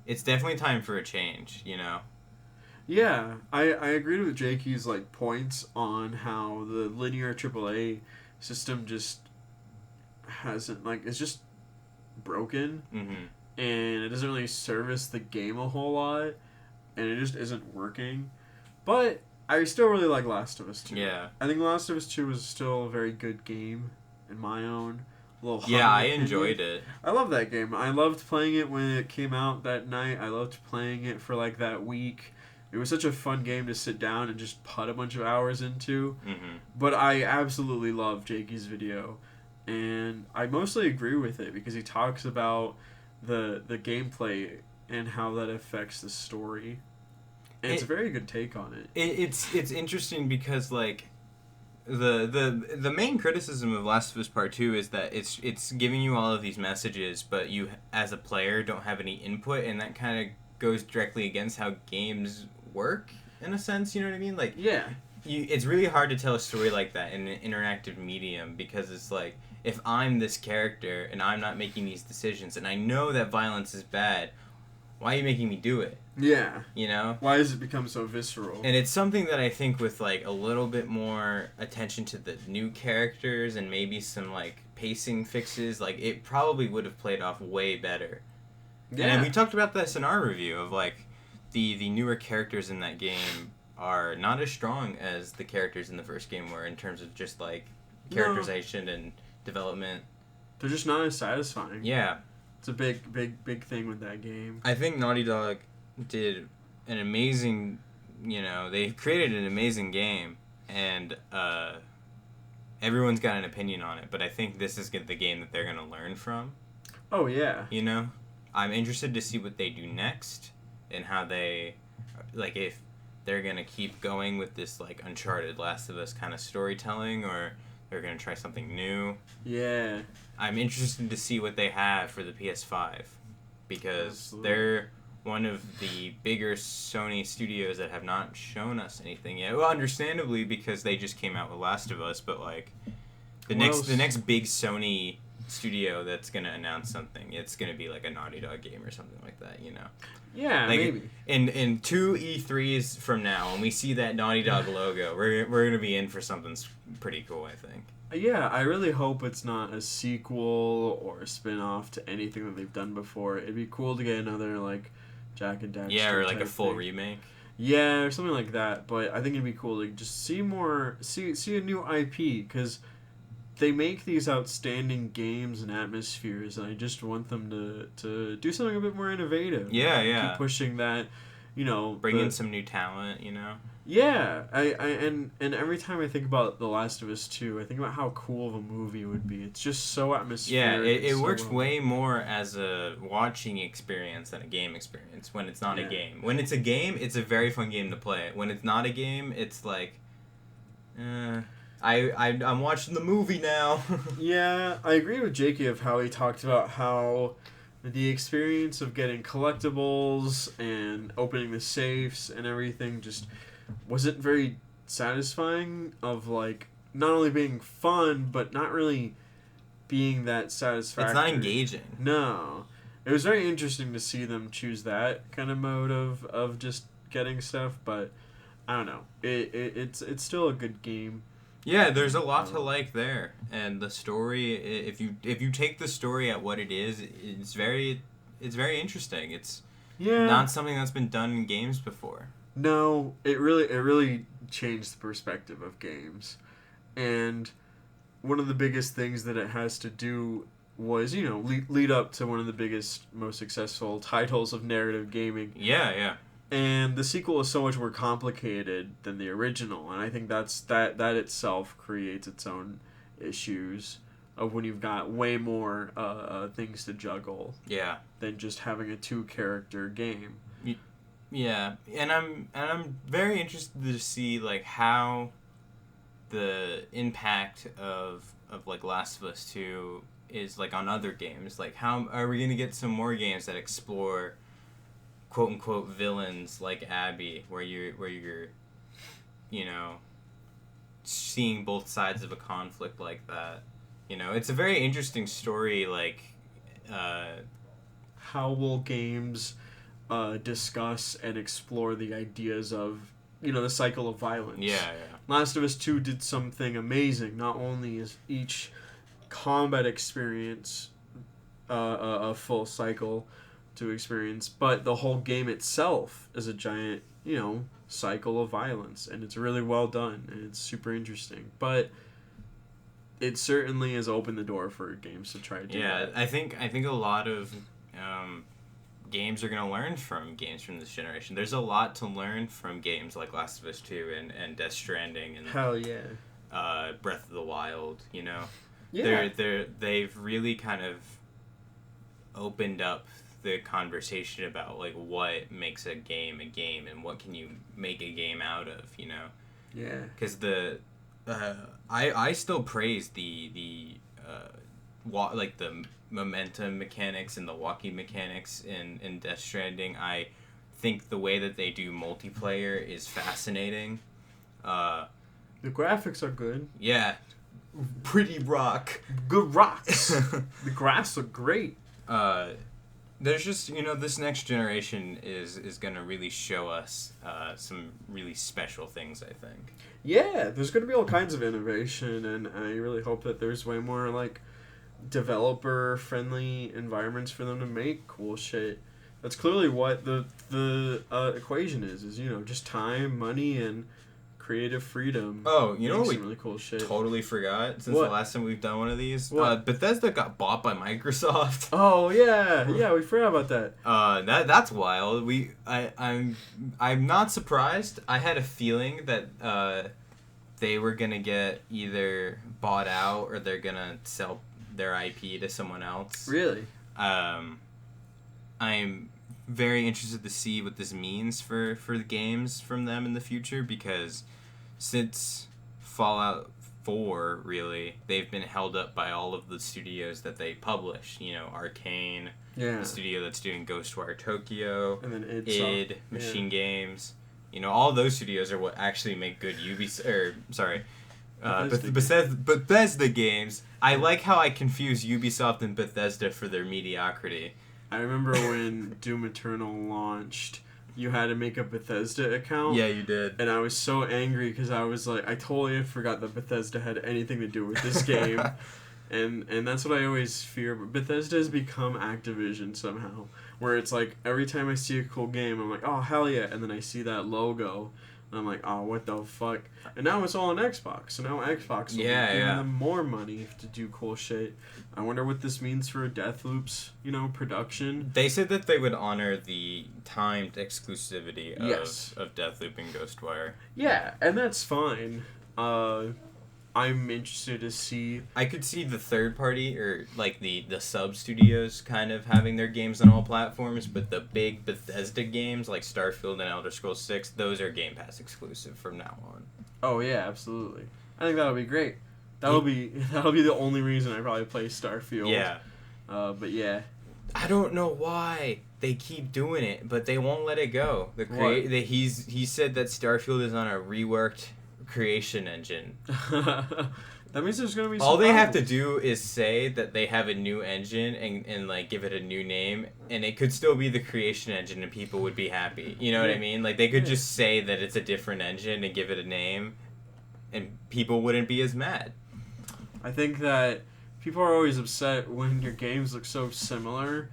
definitely time for a change, you know. Yeah, I agreed with Jakey's like points on how the linear AAA system just hasn't, like, it's just broken, and it doesn't really service the game a whole lot, and it just isn't working. But I still really like Last of Us 2. Yeah. I think Last of Us 2 was still a very good game in my own little I opinion. enjoyed it. I love that game. I loved playing it when it came out that night. I loved playing it for like that week. It was such a fun game to sit down and just put a bunch of hours into. But I absolutely love Jakey's video. And I mostly agree with it because he talks about the gameplay and how that affects the story. And it's a very good take on it. It's interesting because, like, the main criticism of Last of Us Part 2 is that it's giving you all of these messages, but you, as a player, don't have any input, and that kind of goes directly against how games work, in a sense, you know what I mean? Like, it's really hard to tell a story like that in an interactive medium because it's like, if I'm this character and I'm not making these decisions and I know that violence is bad, why are you making me do it? Yeah. You know? Why does it become so visceral? And it's something that I think with, like, a little bit more attention to the new characters and maybe some, like, pacing fixes, like, it probably would have played off way better. Yeah. And we talked about this in our review of, like, the newer characters in that game are not as strong as the characters in the first game were in terms of just, like, characterization and development. They're just not as satisfying. Yeah. It's a big thing with that game. I think Naughty Dog did an amazing, you know, they created an amazing game, and everyone's got an opinion on it, but I think this is the game that they're going to learn from. Oh, yeah. You know? I'm interested to see what they do next, and how they, like, if they're going to keep going with this, like, Uncharted Last of Us kind of storytelling, or they're going to try something new. Yeah. I'm interested to see what they have for the PS5, because they're one of the bigger Sony studios that have not shown us anything yet. Well, understandably, because they just came out with Last of Us, but, like, the next big Sony studio that's gonna announce something, it's gonna be like a Naughty Dog game or something like that, you know. Yeah, Like, maybe. In 2 E3s from now, when we see that Naughty Dog logo, we're gonna be in for something pretty cool, I think. Yeah, I really hope it's not a sequel or a spin-off to anything that they've done before. It'd be cool to get another, like, Jak and Daxter. Yeah, or like a type full thing. remake. Yeah, or something like that. But I think it'd be cool to just see a new IP, because they make these outstanding games and atmospheres, and I just want them to do something a bit more innovative. Yeah, yeah. Keep pushing that, Bring in some new talent, you know. Yeah, and every time I think about The Last of Us 2, I think about how cool of a movie it would be. It's just so atmospheric. Yeah, it so works well. way more as a watching experience than a game experience when it's not a Yeah. game. When it's a game, it's a very fun game to play. When it's not a game, it's like, I'm watching the movie now. Yeah, I agree with Jakey of how he talked about how the experience of getting collectibles and opening the safes and everything just wasn't very satisfying, of like not only being fun but not really being that satisfactory. It's not engaging. No. It was very interesting to see them choose that kind of mode of just getting stuff, but I don't know. It's still a good game. Yeah, there's a lot to like there, and the story. If you take the story at what it is, it's very interesting. It's not something that's been done in games before. No, it really changed the perspective of games, and one of the biggest things that it has to do was lead up to one of the biggest, most successful titles of narrative gaming. Yeah, yeah. And the sequel is so much more complicated than the original, and I think that itself creates its own issues of when you've got way more things to juggle. Yeah. Than just having a 2-character game. Yeah, and I'm very interested to see like how the impact of like Last of Us 2 is like on other games. Like, how are we gonna get some more games that explore quote unquote villains like Abby, where you're seeing both sides of a conflict like that. It's a very interesting story. Like, how will games discuss and explore the ideas of the cycle of violence? Yeah, yeah. Last of Us 2 did something amazing. Not only is each combat experience a full cycle to experience, but the whole game itself is a giant, cycle of violence, and it's really well done, and it's super interesting. But it certainly has opened the door for games to try to do that. I think a lot of games are going to learn from games from this generation. There's a lot to learn from games like Last of Us 2 and Death Stranding and Hell yeah. Breath of the Wild, Yeah. They've really kind of opened up the conversation about like what makes a game and what can you make a game out of, Yeah. Because I still praise the momentum mechanics and the walking mechanics in Death Stranding. I think the way that they do multiplayer is fascinating. The graphics are good. Yeah. Pretty rock. Good rocks. The graphs are great. There's just, this next generation is going to really show us some really special things, I think. Yeah, there's going to be all kinds of innovation, and I really hope that there's way more, like, developer-friendly environments for them to make cool shit. That's clearly what the equation is, just time, money, and creative freedom. Oh, you know what we really cool shit. Totally forgot since What? the last time we've done one of these? What? Bethesda got bought by Microsoft. Oh, yeah, we forgot about that. That's wild. I'm not surprised. I had a feeling that they were gonna get either bought out or they're gonna sell their IP to someone else. Really? I'm very interested to see what this means for the games from them in the future, because since Fallout 4, really, they've been held up by all of the studios that they publish. Arcane, Yeah. the studio that's doing Ghostwire Tokyo, And then id, Machine Games. All those studios are what actually make good Bethesda games. I like how I confuse Ubisoft and Bethesda for their mediocrity. I remember when Doom Eternal launched, you had to make a Bethesda account. Yeah, you did. And I was so angry because I was like, I totally forgot that Bethesda had anything to do with this game. And that's what I always fear. But Bethesda has become Activision somehow. Where it's like, every time I see a cool game, I'm like, oh, hell yeah. And then I see that logo. And I'm like, oh, what the fuck? And now it's all on Xbox. So now Xbox will be giving them more money to do cool shit. I wonder what this means for Deathloop's, production. They said that they would honor the timed exclusivity of Deathloop and Ghostwire. Yeah, and that's fine. I'm interested to see. I could see the third party or like the sub studios kind of having their games on all platforms, but the big Bethesda games like Starfield and Elder Scrolls 6, those are Game Pass exclusive from now on. Oh yeah, absolutely. I think that'll be great. That'll be the only reason I probably play Starfield. Yeah. But yeah. I don't know why they keep doing it, but they won't let it go. He said that Starfield is on a reworked creation engine. That means there's gonna be all they have to do is say that they have a new engine and like give it a new name, and it could still be the creation engine and people would be happy. You know what I mean? Like they could just say that it's a different engine and give it a name and people wouldn't be as mad. I think that people are always upset when your games look so similar,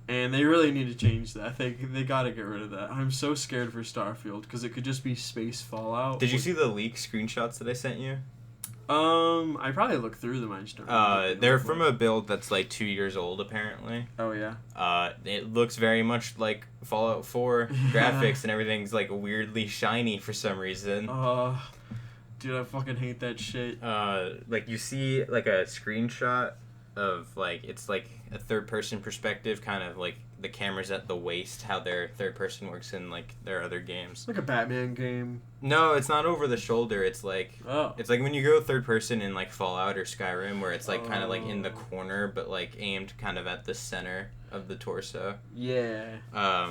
and they really need to change that. I think they gotta get rid of that. I'm so scared for Starfield because it could just be space Fallout. Did you see the leak screenshots that I sent you? I probably looked through them. I just don't they're from a build that's like 2 years old apparently. Oh yeah. It looks very much like Fallout 4 graphics and everything's like weirdly shiny for some reason. Dude, I fucking hate that shit. Like you see like a screenshot of like it's like a third person perspective, kind of like the camera's at the waist, how their third person works in like their other games. Like a Batman game. No, it's not over the shoulder. It's like it's like when you go third person in like Fallout or Skyrim, where it's like kind of like in the corner, but like aimed kind of at the center of the torso. Yeah.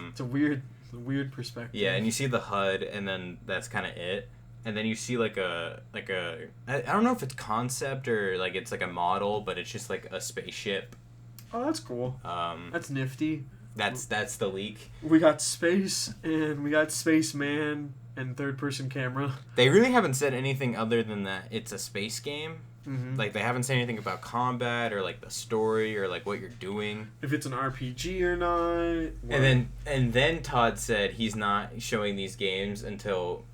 It's a weird perspective. Yeah, and you see the HUD, and then that's kind of it. And then you see like a I don't know if it's concept or like it's like a model, but it's just like a spaceship. Oh, that's cool. That's nifty. That's the leak. We got space and we got spaceman and third person camera. They really haven't said anything other than that it's a space game. Mm-hmm. Like they haven't said anything about combat or like the story or like what you're doing. If it's an RPG or not. And then Todd said he's not showing these games until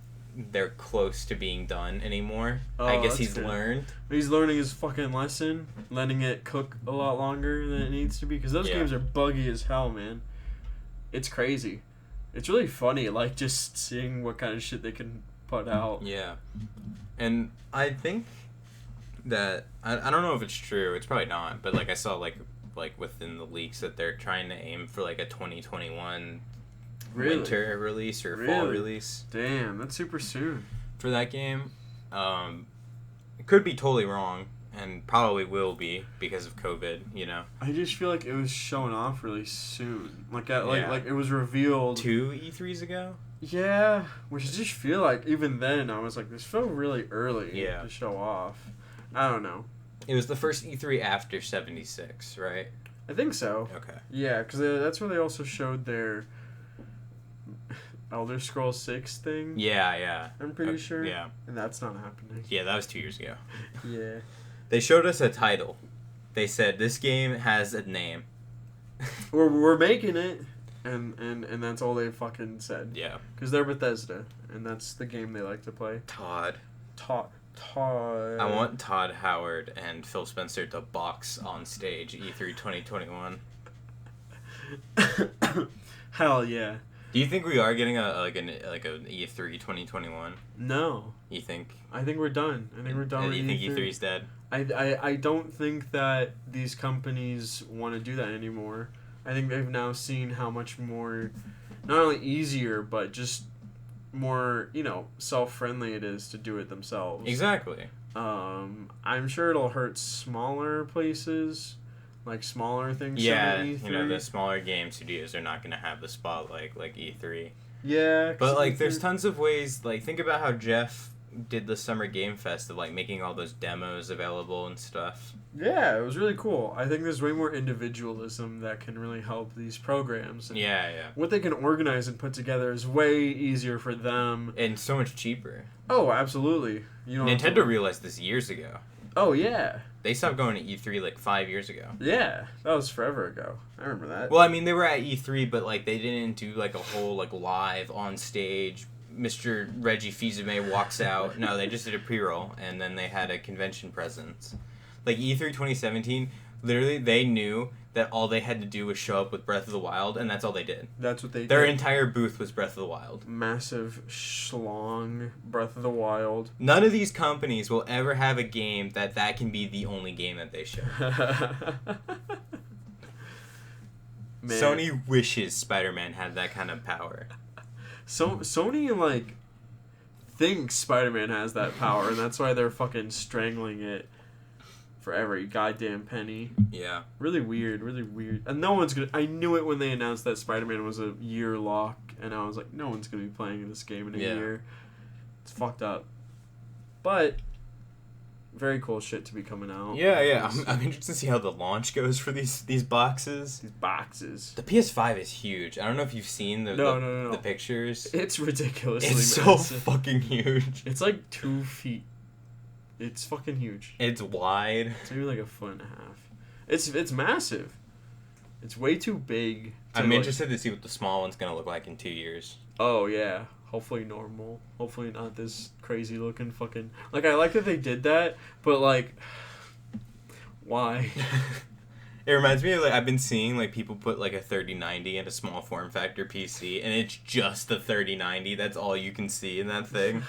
they're close to being done anymore. I guess he's learned. He's learning his fucking lesson, letting it cook a lot longer than it needs to be, because those games are buggy as hell, man. It's crazy. It's really funny, like, just seeing what kind of shit they can put out. Yeah. And I think that, I don't know if it's true, it's probably not, but, like, I saw, like within the leaks that they're trying to aim for, like, a 2021 winter release or fall release. Damn, that's super soon for that game. It could be totally wrong, and probably will be because of COVID. You know. I just feel like it was shown off really soon. Like it was revealed 2 E3s ago. Yeah, which I just feel like even then I was like, this felt really early to show off. I don't know. It was the first E3 after 76, right? I think so. Okay. Yeah, because that's where they also showed their Elder Scrolls 6 thing. Yeah. I'm pretty sure. Yeah. And that's not happening. Yeah, that was 2 years ago. Yeah. They showed us a title. They said, this game has a name. We're making it. And that's all they fucking said. Yeah. Because they're Bethesda. And that's the game they like to play. Todd. I want Todd Howard and Phil Spencer to box on stage E3 2021. Hell yeah. Do you think we are getting an E3 2021? No. You think? I think we're done. I think we're done with E3. You think E3's dead? I don't think that these companies want to do that anymore. I think they've now seen how much more, not only easier, but just more, self-friendly it is to do it themselves. Exactly. I'm sure it'll hurt smaller places, like smaller things. Yeah, the smaller game studios are not going to have the spotlight like E3. Yeah. But, there's tons of ways, think about how Jeff did the Summer Game Fest of, like, making all those demos available and stuff. Yeah, it was really cool. I think there's way more individualism that can really help these programs. And Yeah. what they can organize and put together is way easier for them. And so much cheaper. Oh, absolutely. Nintendo realized this years ago. Oh, yeah. They stopped going to E3 like 5 years ago. Yeah, that was forever ago. I remember that. Well, I mean, they were at E3, but, like, they didn't do, like, a whole, like, live on stage. Mr. Reggie Fils-Aimé walks out. No, they just did a pre-roll, and then they had a convention presence. Like, E3 2017, literally, they knew that all they had to do was show up with Breath of the Wild, and that's all they did. That's what they Their did. entire booth was Breath of the Wild. Massive schlong Breath of the Wild. None of these companies will ever have a game that can be the only game that they show. Man. Sony wishes Spider-Man had that kind of power. So Sony, like, thinks Spider-Man has that power, and that's why they're fucking strangling it for every goddamn penny. Yeah. Really weird. And no one's gonna... I knew it when they announced that Spider-Man was a year lock, and I was like, no one's gonna be playing this game in a year. It's fucked up. But... very cool shit to be coming out. Yeah. I'm interested to see how the launch goes for these boxes. These boxes. The PS5 is huge. I don't know if you've seen the pictures. It's ridiculously It's massive. so fucking huge. It's like 2 feet. It's fucking huge. It's wide. It's maybe like a foot and a half. It's massive. It's way too big. I'm interested to see what the small one's gonna look like in 2 years. Oh yeah. Hopefully normal. Hopefully not this crazy looking fucking... Like, I like that they did that, but, like... why? It reminds me of, like, I've been seeing, like, people put, like, a 3090 in a small form factor PC, and it's just the 3090. That's all you can see in that thing.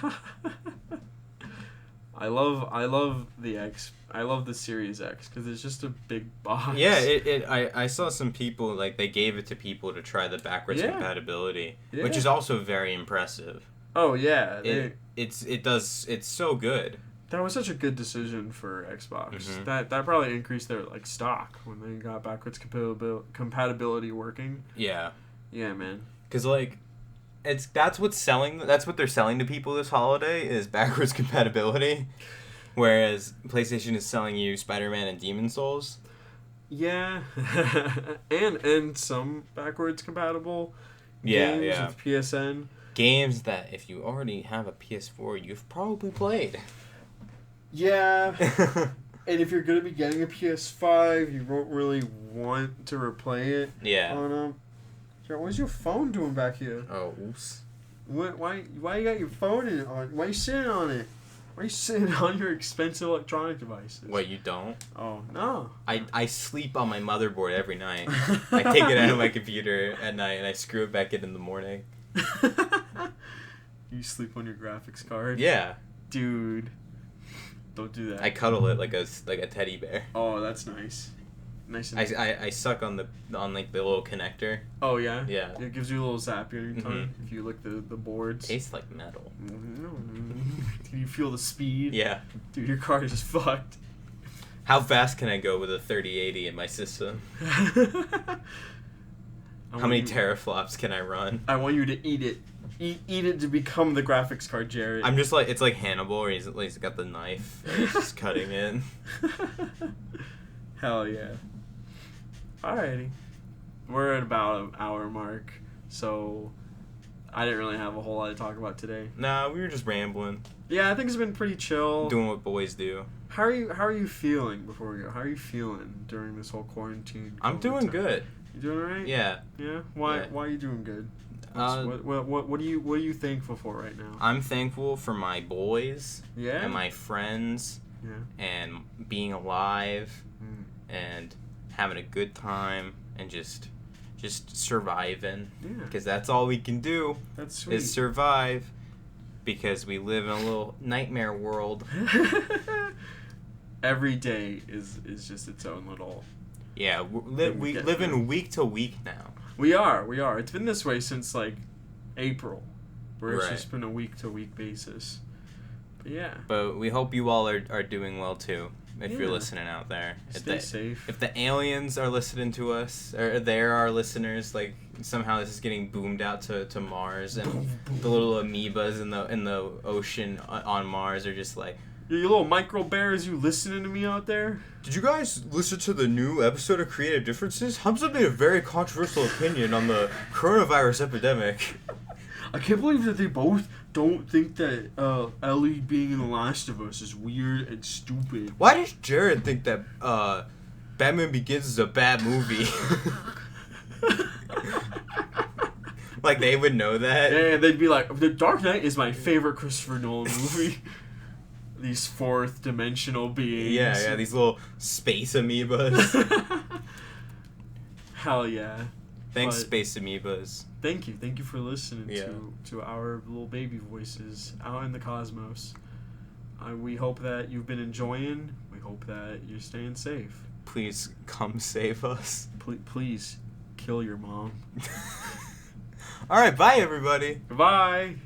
I love the X. I love the Series X, because it's just a big box. Yeah, I saw some people, like, they gave it to people to try the backwards compatibility, which is also very impressive. Oh, yeah. It's so good. That was such a good decision for Xbox. Mm-hmm. That probably increased their, like, stock when they got backwards compatibility working. Yeah. Yeah, man. Because, like, that's what they're selling to people this holiday is backwards compatibility. Whereas PlayStation is selling you Spider-Man and Demon's Souls. Yeah. and some backwards compatible games with PSN. Games that if you already have a PS4, you've probably played. Yeah. And if you're going to be getting a PS5, you won't really want to replay it. Yeah. What's your phone doing back here? Oh, oops. Why you got your phone on? Why you sitting on it? Why are you sitting on your expensive electronic devices? What, you don't? Oh, no. I sleep on my motherboard every night. I take it out of my computer at night and I screw it back in the morning. You sleep on your graphics card? Yeah. Dude. Don't do that. I cuddle it like a teddy bear. Oh, that's nice. Nice. And I suck on the little connector. Oh, yeah? Yeah. It gives you a little zap in your tongue if you lick the boards. Tastes like metal. Can you feel the speed? Yeah. Dude, your car is fucked. How fast can I go with a 3080 in my system? How many teraflops can I run? I want you to eat it. Eat it to become the graphics card, Jarrett. I'm just like, it's like Hannibal where he's got the knife and he's just cutting it. Hell yeah. Alrighty. We're at about an hour mark, so I didn't really have a whole lot to talk about today. Nah, we were just rambling. Yeah, I think it's been pretty chill. Doing what boys do. How are you feeling before we go? How are you feeling during this whole quarantine? I'm doing good. You doing alright? Yeah. Yeah? Why are you doing good? What are you thankful for right now? I'm thankful for my boys. Yeah. And my friends. Yeah. And being alive. And having a good time and just surviving. Yeah. Because that's all we can do. That's sweet. Is survive. Because we live in a little nightmare world. Every day is just its own little... Yeah, we live in week to week now. We are. It's been this way since, like, April. Where it's Right. just been a week to week basis. But yeah. But we hope you all are doing well too. if you're listening out there. Stay safe. If the aliens are listening to us, or they're our listeners, like somehow this is getting boomed out to Mars, and the little amoebas in the ocean on Mars are just like, you little micro bears, you listening to me out there? Did you guys listen to the new episode of Creative Differences? Humza made a very controversial opinion on the coronavirus epidemic. I can't believe that they both don't think that Ellie being in The Last of Us is weird and stupid. Why does Jarrett think that Batman Begins is a bad movie? Like, they would know that? Yeah, they'd be like, The Dark Knight is my favorite Christopher Nolan movie. These fourth dimensional beings. Yeah, these little space amoebas. Hell yeah. Thanks, space amoebas. Thank you for listening to our little baby voices out in the cosmos. We hope that you've been enjoying. We hope that you're staying safe. Please come save us. Please kill your mom. All right, bye everybody. Goodbye.